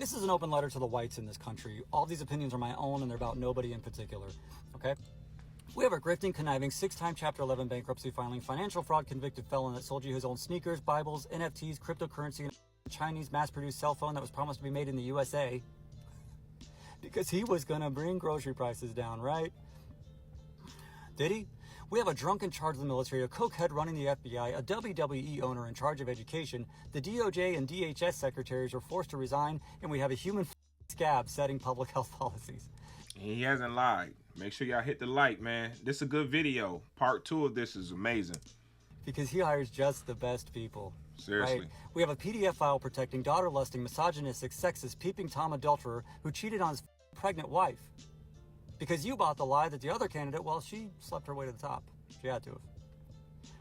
This is an open letter to the whites in this country. All these opinions are my own and they're about nobody in particular, okay? We have a grifting, conniving, 6-time Chapter 11 bankruptcy filing, financial fraud convicted felon that sold you his own sneakers, Bibles, NFTs, cryptocurrency, and a Chinese mass-produced cell phone that was promised to be made in the USA because he was going to bring grocery prices down, right? Did he? We have a drunk in charge of the military, a cokehead running the FBI, a WWE owner in charge of education, the DOJ and DHS secretaries are forced to resign, and we have a human scab setting public health policies. He hasn't lied. Make sure y'all hit the like, man. This is a good video. Part 2 of this is amazing. Because he hires just the best people. Seriously. Right? We have a PDF file protecting daughter-lusting, misogynistic, sexist, peeping Tom adulterer who cheated on his pregnant wife. Because you bought the lie that the other candidate, well, she slept her way to the top. She had to have.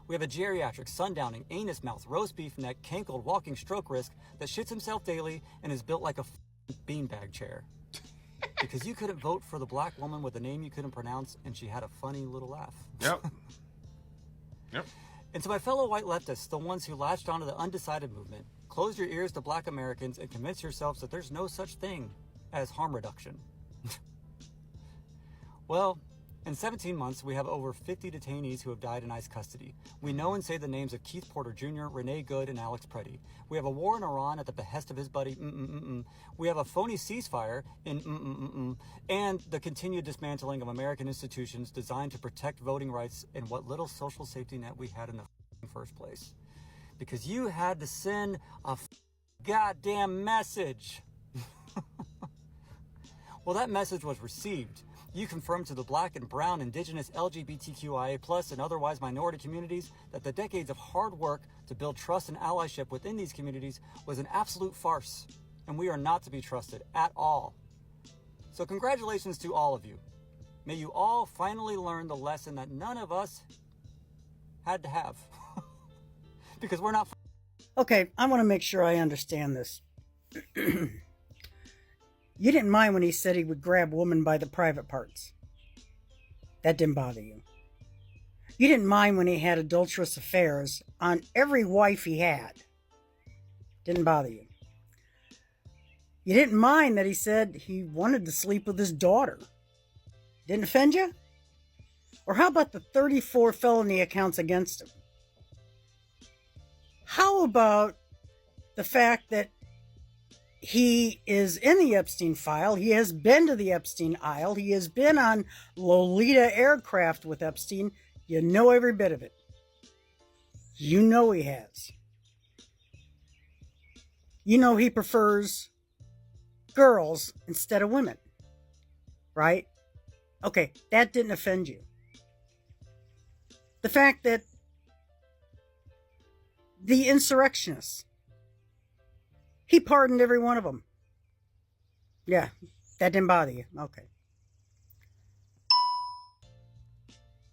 We have a geriatric, sundowning, anus mouth, roast beef neck, cankled, walking stroke risk that shits himself daily and is built like a beanbag chair. Because you couldn't vote for the black woman with a name you couldn't pronounce and she had a funny little laugh. Yep. Yep. And to my fellow white leftists, the ones who latched onto the undecided movement, close your ears to black Americans and convince yourselves that there's no such thing as harm reduction. Well, in 17 months, we have over 50 detainees who have died in ICE custody. We know and say the names of Keith Porter Jr., Renee Good, and Alex Preddy. We have a war in Iran at the behest of his buddy, We have a phony ceasefire in and the continued dismantling of American institutions designed to protect voting rights and what little social safety net we had in the first place. Because you had to send a goddamn message. Well, that message was received. You confirmed to the black and brown, indigenous, LGBTQIA+, and otherwise minority communities that the decades of hard work to build trust and allyship within these communities was an absolute farce, and we are not to be trusted at all. So congratulations to all of you. May you all finally learn the lesson that none of us had to have. Because we're not... Okay, I want to make sure I understand this. You didn't mind when he said he would grab women by the private parts. That didn't bother you. You didn't mind when he had adulterous affairs on every wife he had. Didn't bother you. You didn't mind that he said he wanted to sleep with his daughter. Didn't offend you? Or how about the 34 felony accounts against him? How about the fact that he is in the Epstein file. He has been to the Epstein Isle. He has been on Lolita aircraft with Epstein. You know every bit of it. You know he has. You know he prefers girls instead of women. Right? Okay, that didn't offend you. The fact that the insurrectionists, he pardoned every one of them. Yeah, that didn't bother you. Okay.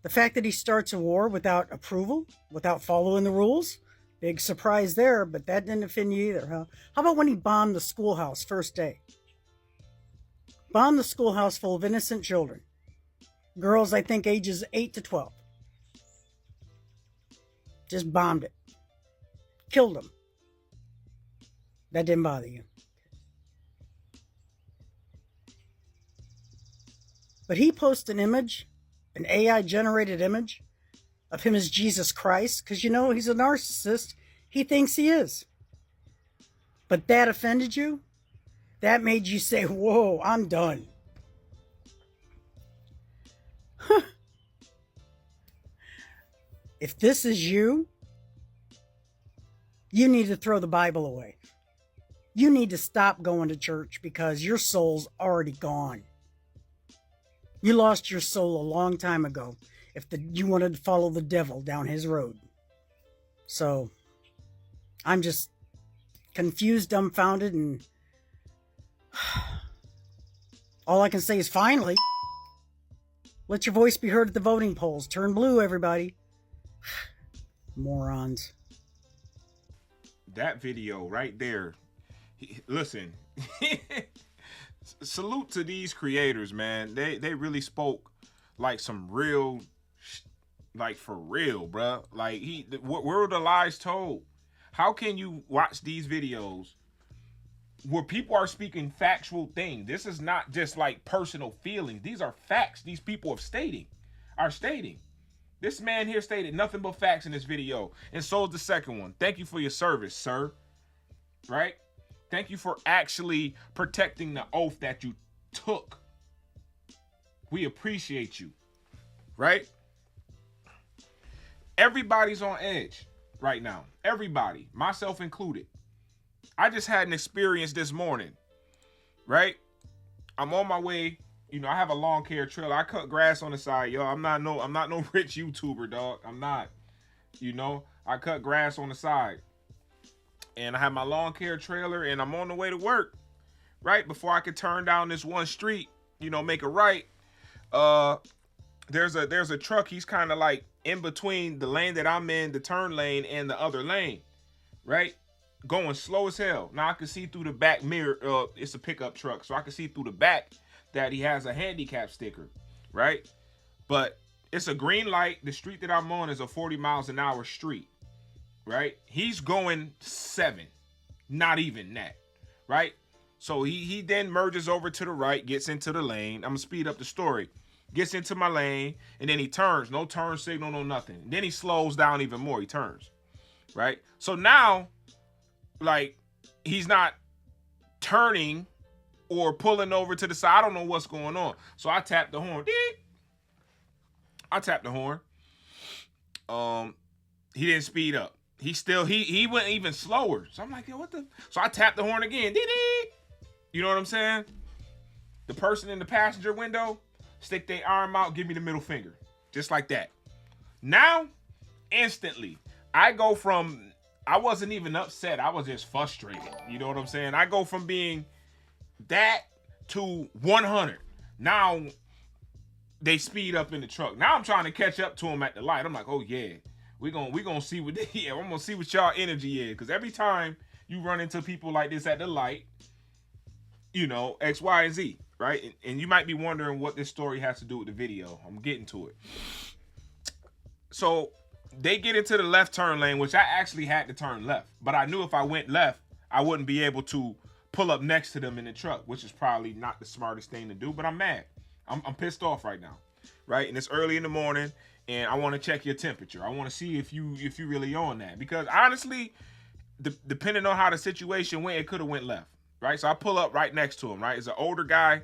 The fact that he starts a war without approval, without following the rules, big surprise there, but that didn't offend you either, huh? How about when he bombed the schoolhouse first day? Bombed the schoolhouse full of innocent children. Girls, I think, ages 8 to 12. Just bombed it. Killed them. That didn't bother you. But he posted an image, an AI-generated image of him as Jesus Christ, because you know he's a narcissist. He thinks he is. But that offended you? That made you say, whoa, I'm done. Huh. If this is you, you need to throw the Bible away. You need to stop going to church because your soul's already gone. You lost your soul a long time ago if you wanted to follow the devil down his road. So, I'm just confused, dumbfounded, and all I can say is finally, let your voice be heard at the voting polls. Turn blue, everybody. Morons. That video right there. Listen, salute to these creators, man. They really spoke like some real, like for real, bruh. Like where were the lies told? How can you watch these videos where people are speaking factual things. This is not just like personal feelings. These are facts. These people are stating. This man here stated nothing but facts in this video. And so is the second one. Thank you for your service, sir. Right? Thank you for actually protecting the oath that you took. We appreciate you. Right? Everybody's on edge right now. Everybody, myself included. I just had an experience this morning. Right? I'm on my way. You know, I have a lawn care trailer. I cut grass on the side, yo. I'm not no rich YouTuber, dog. I'm not. You know, I cut grass on the side. And I have my lawn care trailer and I'm on the way to work. Right? Before I could turn down this one street, you know, make a right. There's a truck. He's kind of like in between the lane that I'm in, the turn lane, and the other lane. Right? Going slow as hell. Now I can see through the back mirror. It's a pickup truck, so I can see through the back that he has a handicap sticker, right? But it's a green light. The street that I'm on is a 40 miles an hour street, right? He's going 7, not even that, right? So he then merges over to the right, gets into the lane. I'm gonna speed up the story. Gets into my lane, and then he turns. No turn signal, no nothing. Then he slows down even more. He turns, right? So now, like, he's not turning or pulling over to the side. I don't know what's going on. So I tapped the horn. I tapped the horn. He didn't speed up. He went even slower. So I'm like, yo, what the? So I tapped the horn again. You know what I'm saying? The person in the passenger window stick their arm out, give me the middle finger. Just like that. Now, instantly, I go from, I wasn't even upset. I was just frustrated. You know what I'm saying? I go from being that to 100. Now they speed up in the truck. Now I'm trying to catch up to them at the light. I'm like, oh yeah, we gonna see what I'm gonna see what y'all energy is. Because every time you run into people like this at the light, you know, X, Y, and Z, right? And you might be wondering what this story has to do with the video. I'm getting to it. So they get into the left turn lane, which I actually had to turn left. But I knew if I went left, I wouldn't be able to pull up next to them in the truck, which is probably not the smartest thing to do, but I'm mad. I'm pissed off right now, right? And it's early in the morning, and I want to check your temperature. I want to see if you really on that, because honestly, depending on how the situation went, it could have went left, right? So I pull up right next to him, right? It's an older guy,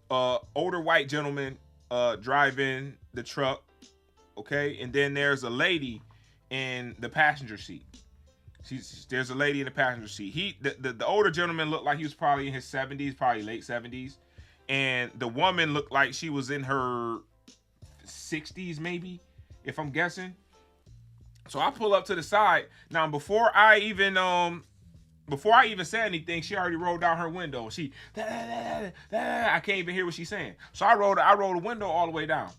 older white gentleman driving the truck, okay? And then there's a lady in the passenger seat. There's a lady in the passenger seat. The older gentleman looked like he was probably in his 70s, probably late 70s. And the woman looked like she was in her 60s, maybe, if I'm guessing. So I pull up to the side. Now, before I even said anything, she already rolled down her window. She, I can't even hear what she's saying. So I rolled the window all the way down.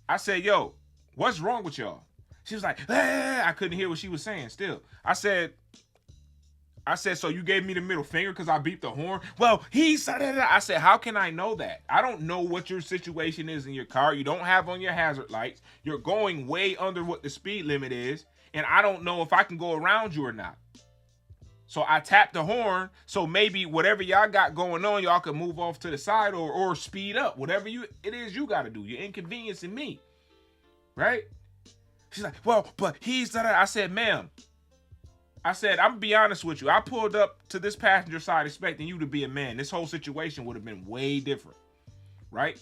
I said, yo, what's wrong with y'all? She was like, I couldn't hear what she was saying still. I said, so you gave me the middle finger because I beeped the horn? Well, he said that. I said, how can I know that? I don't know what your situation is in your car. You don't have on your hazard lights. You're going way under what the speed limit is. And I don't know if I can go around you or not. So I tapped the horn. So maybe whatever y'all got going on, y'all can move off to the side or speed up. Whatever it is you got to do. You're inconveniencing me. Right? She's like, well, but he's that. I said, ma'am. I said, I'm gonna be honest with you. I pulled up to this passenger side expecting you to be a man. This whole situation would have been way different, right?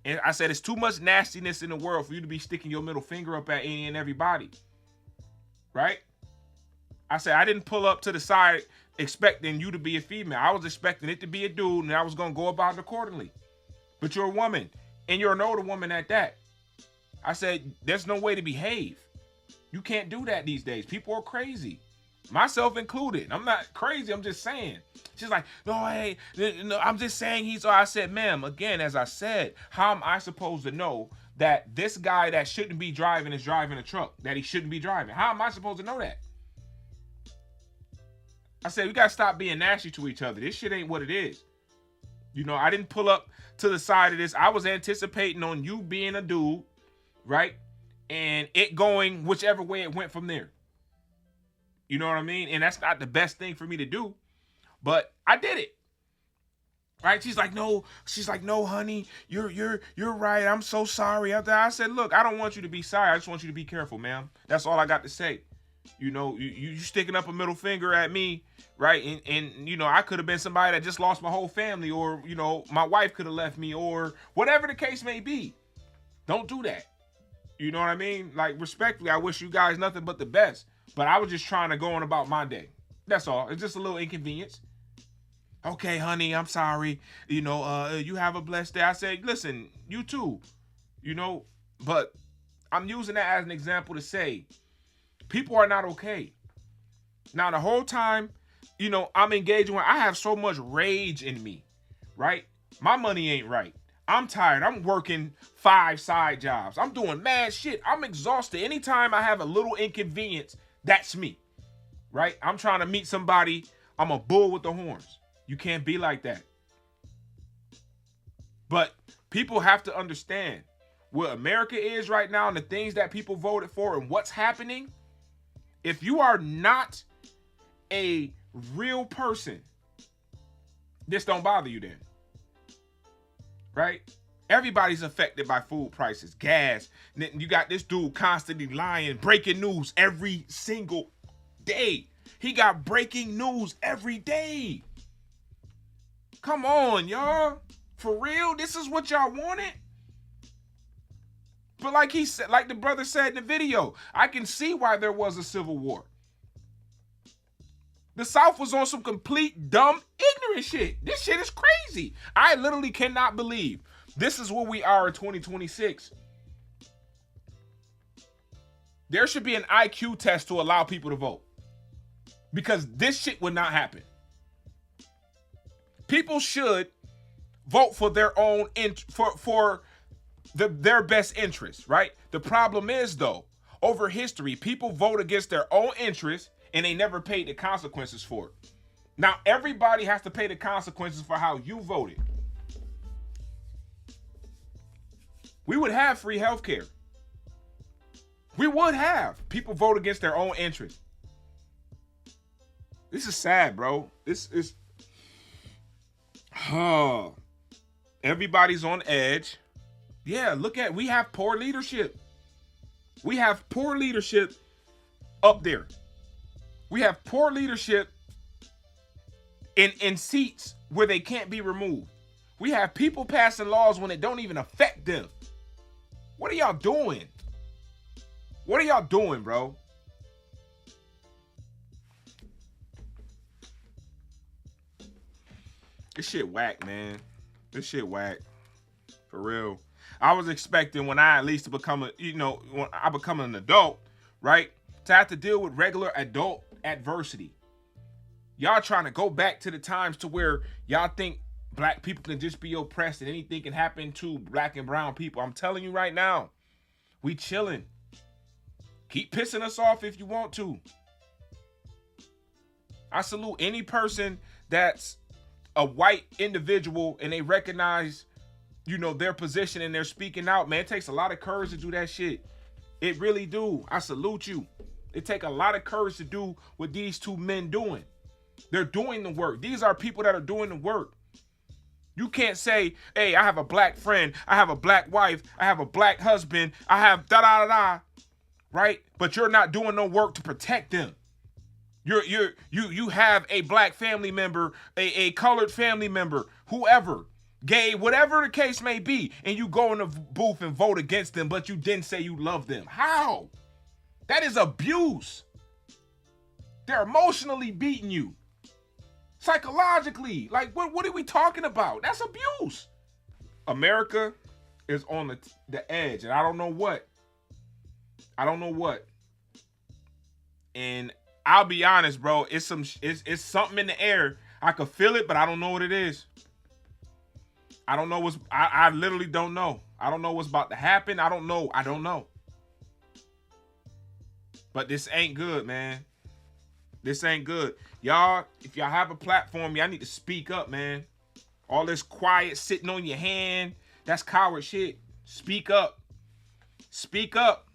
And I said, it's too much nastiness in the world for you to be sticking your middle finger up at any and everybody, right? I said, I didn't pull up to the side expecting you to be a female. I was expecting it to be a dude, and I was gonna go about it accordingly. But you're a woman, and you're an older woman at that. I said, there's no way to behave. You can't do that these days. People are crazy. Myself included. I'm not crazy. I'm just saying. She's like, no, hey, no, I'm just saying he's. I said, ma'am, again, as I said, how am I supposed to know that this guy that shouldn't be driving is driving a truck that he shouldn't be driving? How am I supposed to know that? I said, we got to stop being nasty to each other. This shit ain't what it is. You know, I didn't pull up to the side of this. I was anticipating on you being a dude, right? And it going whichever way it went from there. You know what I mean? And that's not the best thing for me to do. But I did it. Right? She's like, no, honey, you're right. I'm so sorry. I said, look, I don't want you to be sorry. I just want you to be careful, ma'am. That's all I got to say. You know, you sticking up a middle finger at me, right? And you know, I could have been somebody that just lost my whole family, or, you know, my wife could have left me, or whatever the case may be. Don't do that. You know what I mean? Like, respectfully, I wish you guys nothing but the best. But I was just trying to go on about my day. That's all. It's just a little inconvenience. Okay, honey, I'm sorry. You know, you have a blessed day. I said, listen, you too. You know, but I'm using that as an example to say people are not okay. Now, the whole time, you know, I'm engaging with, I have so much rage in me, right? My money ain't right. I'm tired. I'm working 5 side jobs. I'm doing mad shit. I'm exhausted. Anytime I have a little inconvenience, that's me, right? I'm trying to meet somebody. I'm a bull with the horns. You can't be like that. But people have to understand where America is right now and the things that people voted for and what's happening. If you are not a real person, this don't bother you then. Right? Everybody's affected by food prices, gas. You got this dude constantly lying, breaking news every single day. He got breaking news every day. Come on, y'all. For real? This is what y'all wanted? But like he said, like the brother said in the video, I can see why there was a civil war. The South was on some complete dumb, ignorant shit. This shit is crazy. I literally cannot believe this is where we are in 2026. There should be an IQ test to allow people to vote. Because this shit would not happen. People should vote for their own their best interests, right? The problem is, though, over history, people vote against their own interests and they never paid the consequences for it. Now, everybody has to pay the consequences for how you voted. We would have free healthcare. We would have. People vote against their own interests. This is sad, bro. This is... Everybody's on edge. Yeah, we have poor leadership. We have poor leadership up there. We have poor leadership in seats where they can't be removed. We have people passing laws when it don't even affect them. What are y'all doing? What are y'all doing, bro? This shit whack, man. This shit whack. For real. I was expecting when I at least become when I become an adult, right? To have to deal with regular adult adversity. Y'all trying to go back to the times to where y'all think black people can just be oppressed and anything can happen to black and brown people. I'm telling you right now, we chilling. Keep pissing us off if you want to. I salute any person that's a white individual and they recognize, their position and they're speaking out. Man, it takes a lot of courage to do that shit. It really do. I salute you. It take a lot of courage to do what these two men doing. They're doing the work. These are people that are doing the work. You can't say, hey, I have a black friend, I have a black wife, I have a black husband, I have da-da-da-da, right? But you're not doing no work to protect them. You have a black family member, a colored family member, whoever, gay, whatever the case may be, and you go in the booth and vote against them, but you didn't say you love them. How? That is abuse. They're emotionally beating you. Psychologically. Like, what are we talking about? That's abuse. America is on the edge, and I don't know what. And I'll be honest, bro. It's something in the air. I could feel it, but I don't know what it is. I don't know I literally don't know. I don't know what's about to happen. I don't know. But this ain't good, man. This ain't good. Y'all, if y'all have a platform, y'all need to speak up, man. All this quiet sitting on your hand, that's coward shit. Speak up. Speak up.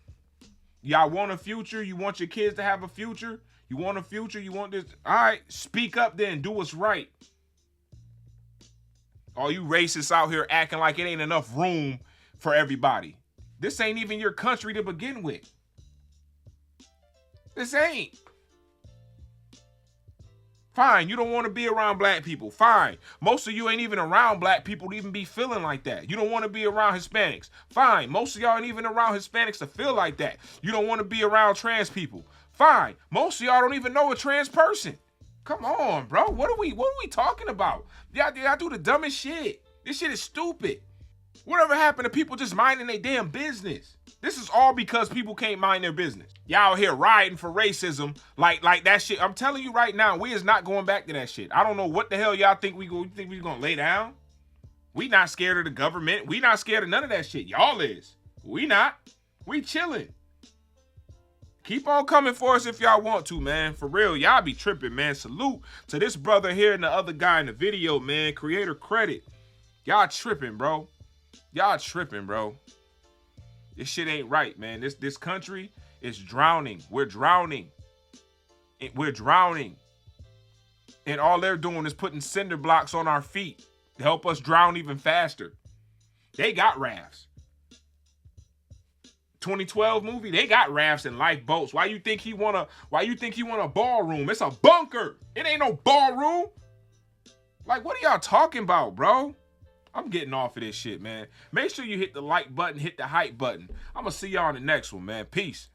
Y'all want a future? You want your kids to have a future? You want a future? You want this? All right, speak up then. Do what's right. All you racists out here acting like it ain't enough room for everybody. This ain't even your country to begin with. This ain't. Fine, you don't want to be around black people. Fine. Most of you ain't even around black people to even be feeling like that. You don't want to be around Hispanics. Fine. Most of y'all ain't even around Hispanics to feel like that. You don't want to be around trans people. Fine. Most of y'all don't even know a trans person. Come on, bro. What are we talking about? Y'all do the dumbest shit. This shit is stupid. Whatever happened to people just minding their damn business? This is all because people can't mind their business. Y'all here rioting for racism like that shit. I'm telling you right now, we is not going back to that shit. I don't know what the hell y'all think we gonna lay down. We not scared of the government. We not scared of none of that shit. Y'all is. We not. We chilling. Keep on coming for us if y'all want to, man. For real, y'all be tripping, man. Salute to this brother here and the other guy in the video, man. Creator credit. Y'all tripping, bro. Y'all tripping, bro. This shit ain't right, man. This country is drowning. We're drowning. We're drowning. And all they're doing is putting cinder blocks on our feet to help us drown even faster. They got rafts. 2012 movie, they got rafts and lifeboats. Why you think he want a ballroom? It's a bunker. It ain't no ballroom. Like, what are y'all talking about, bro? I'm getting off of this shit, man. Make sure you hit the like button, hit the hype button. I'm going to see y'all on the next one, man. Peace.